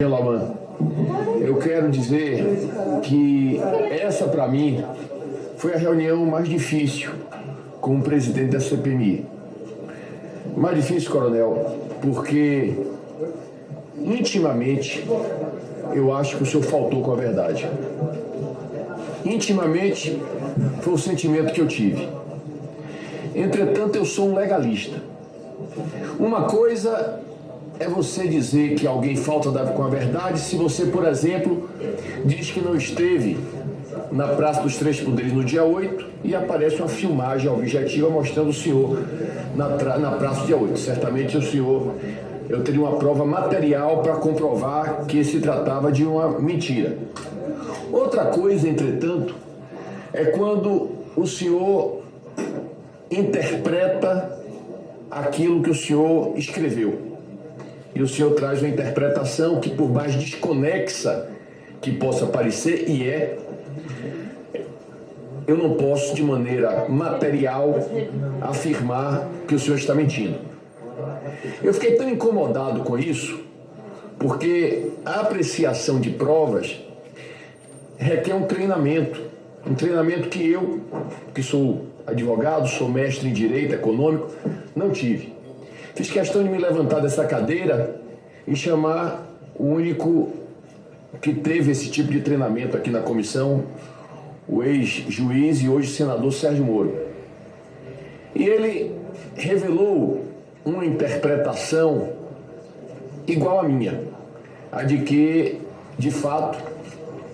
Laman, eu quero dizer que essa para mim foi a reunião mais difícil com o presidente da CPMI. Mais difícil, coronel, porque intimamente eu acho que o senhor faltou com a verdade. Intimamente foi o sentimento que eu tive. Entretanto, eu sou um legalista. Uma coisa é você dizer que alguém falta com a verdade se você, por exemplo, diz que não esteve na Praça dos Três Poderes no dia 8 e aparece uma filmagem objetiva mostrando o senhor na Praça do dia 8. Certamente eu teria uma prova material para comprovar que se tratava de uma mentira. Outra coisa, entretanto, é quando o senhor interpreta aquilo que o senhor escreveu. E o senhor traz uma interpretação que, por mais desconexa que possa parecer, eu não posso, de maneira material, afirmar que o senhor está mentindo. Eu fiquei tão incomodado com isso, porque a apreciação de provas requer um treinamento que eu, que sou advogado, sou mestre em direito econômico, não tive. Fiz questão de me levantar dessa cadeira e chamar o único que teve esse tipo de treinamento aqui na comissão, o ex-juiz e hoje senador Sérgio Moro. E ele revelou uma interpretação igual à minha, a de que, de fato,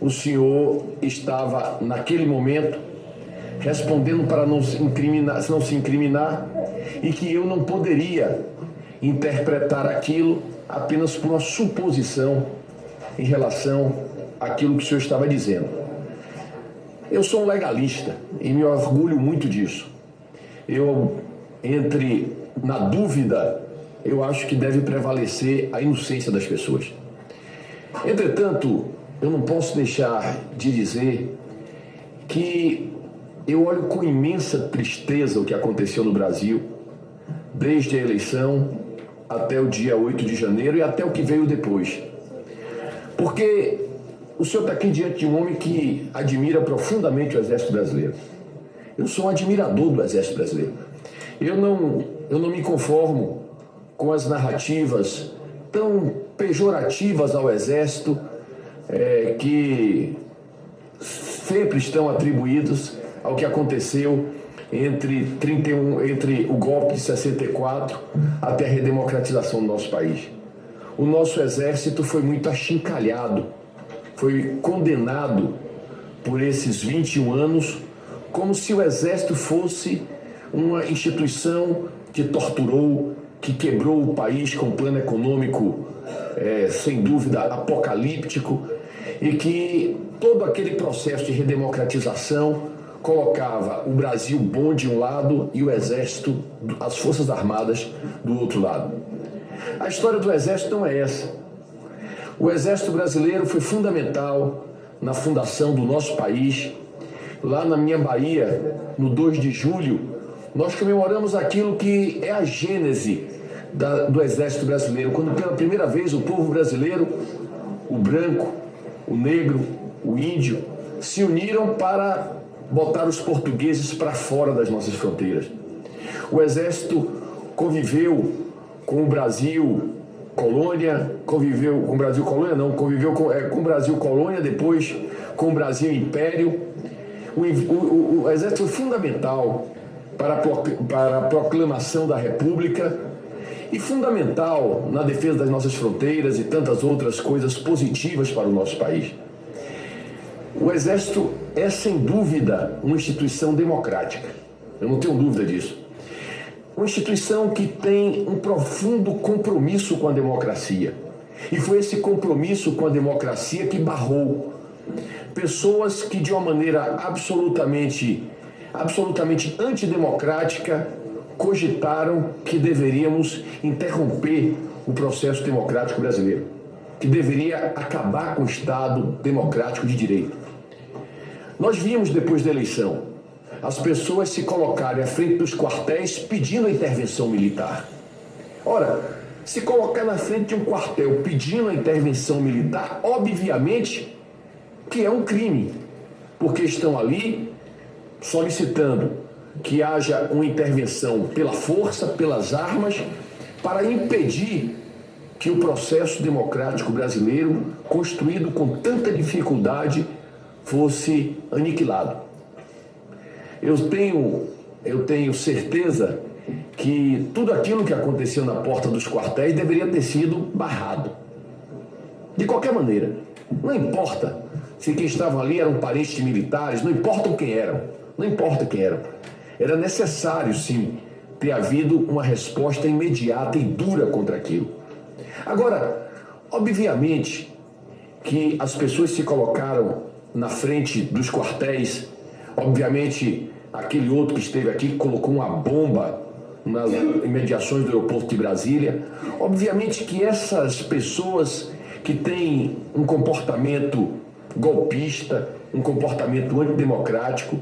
o senhor estava, naquele momento, respondendo para não se incriminar e que eu não poderia interpretar aquilo apenas por uma suposição em relação àquilo que o senhor estava dizendo. Eu sou um legalista e me orgulho muito disso. Na dúvida, eu acho que deve prevalecer a inocência das pessoas. Entretanto, eu não posso deixar de dizer que eu olho com imensa tristeza o que aconteceu no Brasil, desde a eleição até o dia 8 de janeiro e até o que veio depois. Porque o senhor está aqui diante de um homem que admira profundamente o Exército Brasileiro. Eu sou um admirador do Exército Brasileiro. Eu não me conformo com as narrativas tão pejorativas ao Exército que sempre estão atribuídos ao que aconteceu entre o golpe de 64 até a redemocratização do nosso país. O nosso exército foi muito achincalhado, foi condenado por esses 21 anos como se o exército fosse uma instituição que torturou, que quebrou o país com um plano econômico, sem dúvida, apocalíptico, e que todo aquele processo de redemocratização colocava o Brasil bom de um lado e o Exército, as Forças Armadas, do outro lado. A história do Exército não é essa. O Exército Brasileiro foi fundamental na fundação do nosso país. Lá na minha Bahia, no 2 de julho, nós comemoramos aquilo que é a gênese do Exército Brasileiro, quando pela primeira vez o povo brasileiro, o branco, o negro, o índio, se uniram para botar os portugueses para fora das nossas fronteiras. O Exército conviveu com o Brasil colônia, conviveu com o Brasil colônia, depois com o Brasil império. O Exército foi fundamental para a proclamação da República e fundamental na defesa das nossas fronteiras e tantas outras coisas positivas para o nosso país. O Exército é, sem dúvida, uma instituição democrática. Eu não tenho dúvida disso. Uma instituição que tem um profundo compromisso com a democracia. E foi esse compromisso com a democracia que barrou pessoas que, de uma maneira absolutamente antidemocrática, cogitaram que deveríamos interromper o processo democrático brasileiro, que deveria acabar com o Estado democrático de direito. Nós vimos, depois da eleição, as pessoas se colocarem à frente dos quartéis pedindo a intervenção militar. Ora, se colocar na frente de um quartel pedindo a intervenção militar, obviamente que é um crime, porque estão ali solicitando que haja uma intervenção pela força, pelas armas, para impedir que o processo democrático brasileiro, construído com tanta dificuldade, fosse aniquilado. Eu tenho certeza que tudo aquilo que aconteceu na porta dos quartéis deveria ter sido barrado. De qualquer maneira, não importa se quem estavam ali eram parentes de militares, não importa quem eram, não importa quem eram. Era necessário, sim, ter havido uma resposta imediata e dura contra aquilo. Agora, obviamente que as pessoas se colocaram na frente dos quartéis, obviamente aquele outro que esteve aqui colocou uma bomba nas imediações do aeroporto de Brasília. Obviamente que essas pessoas que têm um comportamento golpista, um comportamento antidemocrático,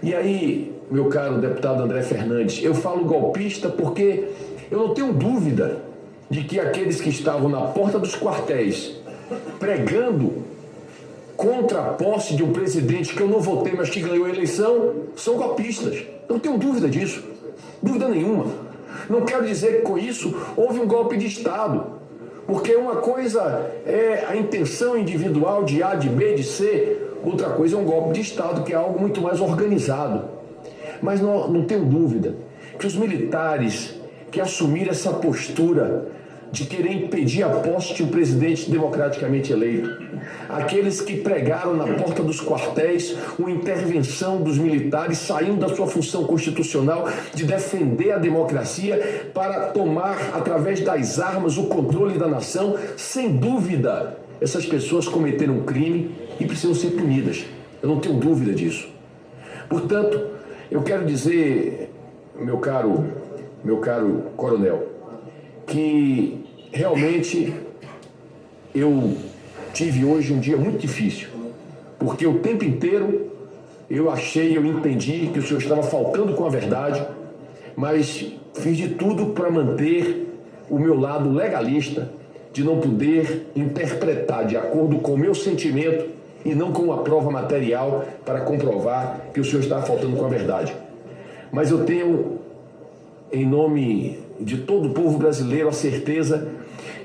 e aí, meu caro deputado André Fernandes, eu falo golpista porque eu não tenho dúvida de que aqueles que estavam na porta dos quartéis pregando contra a posse de um presidente que eu não votei, mas que ganhou a eleição, são golpistas. Eu não tenho dúvida disso. Dúvida nenhuma. Não quero dizer que com isso houve um golpe de Estado, porque uma coisa é a intenção individual de A, de B, de C, outra coisa é um golpe de Estado, que é algo muito mais organizado. Mas não tenho dúvida que os militares que assumiram essa postura de querer impedir a posse de um presidente democraticamente eleito, aqueles que pregaram na porta dos quartéis uma intervenção dos militares saindo da sua função constitucional de defender a democracia para tomar, através das armas, o controle da nação, sem dúvida, essas pessoas cometeram um crime e precisam ser punidas. Eu não tenho dúvida disso. Portanto, eu quero dizer, meu caro coronel, que realmente eu tive hoje um dia muito difícil, porque o tempo inteiro eu entendi que o senhor estava faltando com a verdade, mas fiz de tudo para manter o meu lado legalista, de não poder interpretar de acordo com o meu sentimento e não com uma prova material para comprovar que o senhor estava faltando com a verdade. Mas eu tenho, em nome de todo o povo brasileiro, a certeza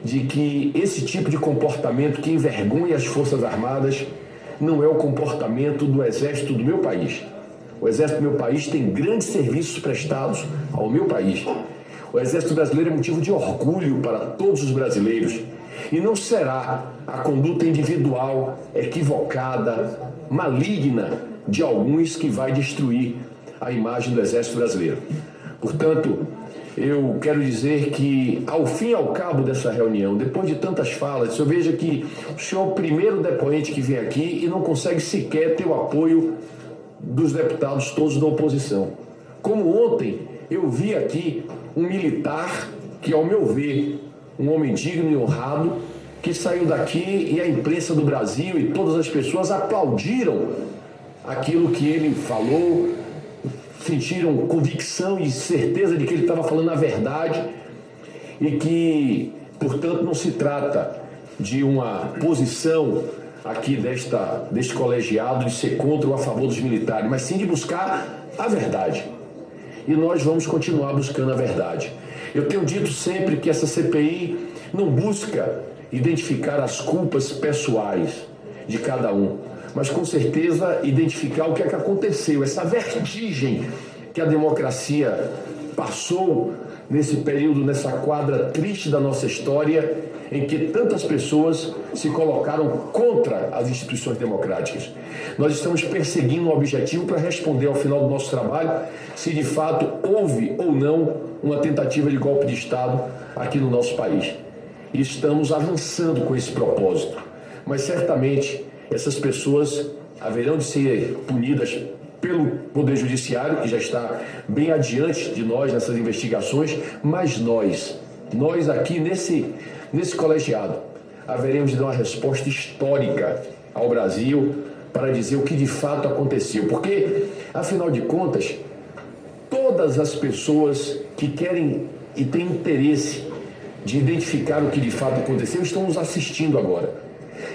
de que esse tipo de comportamento que envergonha as Forças Armadas não é o comportamento do Exército do meu país. O Exército do meu país tem grandes serviços prestados ao meu país. O Exército brasileiro é motivo de orgulho para todos os brasileiros. E não será a conduta individual, equivocada, maligna de alguns que vai destruir a imagem do Exército brasileiro. Portanto, eu quero dizer que, ao fim e ao cabo dessa reunião, depois de tantas falas, eu vejo que o senhor é o primeiro depoente que vem aqui e não consegue sequer ter o apoio dos deputados todos da oposição. Como ontem, eu vi aqui um militar que, ao meu ver, um homem digno e honrado, que saiu daqui e a imprensa do Brasil e todas as pessoas aplaudiram aquilo que ele falou, sentiram convicção e certeza de que ele estava falando a verdade e que, portanto, não se trata de uma posição aqui deste colegiado de ser contra ou a favor dos militares, mas sim de buscar a verdade. E nós vamos continuar buscando a verdade. Eu tenho dito sempre que essa CPI não busca identificar as culpas pessoais de cada um, mas com certeza identificar o que é que aconteceu, essa vertigem que a democracia passou nesse período, nessa quadra triste da nossa história, em que tantas pessoas se colocaram contra as instituições democráticas. Nós estamos perseguindo um objetivo para responder ao final do nosso trabalho se de fato houve ou não uma tentativa de golpe de Estado aqui no nosso país. E estamos avançando com esse propósito, mas certamente essas pessoas haverão de ser punidas pelo Poder Judiciário, que já está bem adiante de nós nessas investigações, mas nós aqui nesse colegiado, haveremos de dar uma resposta histórica ao Brasil para dizer o que de fato aconteceu. Porque, afinal de contas, todas as pessoas que querem e têm interesse de identificar o que de fato aconteceu estão nos assistindo agora.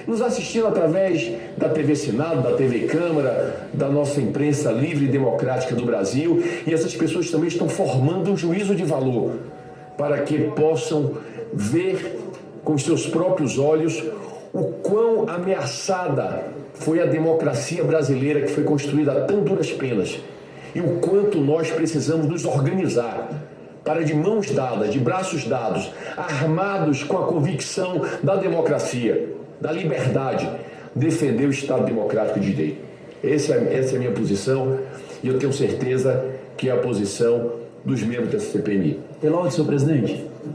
Nos assistindo através da TV Senado, da TV Câmara, da nossa imprensa livre e democrática do Brasil, e essas pessoas também estão formando um juízo de valor para que possam ver com os seus próprios olhos o quão ameaçada foi a democracia brasileira que foi construída a tão duras penas e o quanto nós precisamos nos organizar para, de mãos dadas, de braços dados, armados com a convicção da democracia, da liberdade, defender o Estado Democrático de Direito. Essa é a minha posição e eu tenho certeza que é a posição dos membros dessa CPMI. Tem áudio, senhor presidente?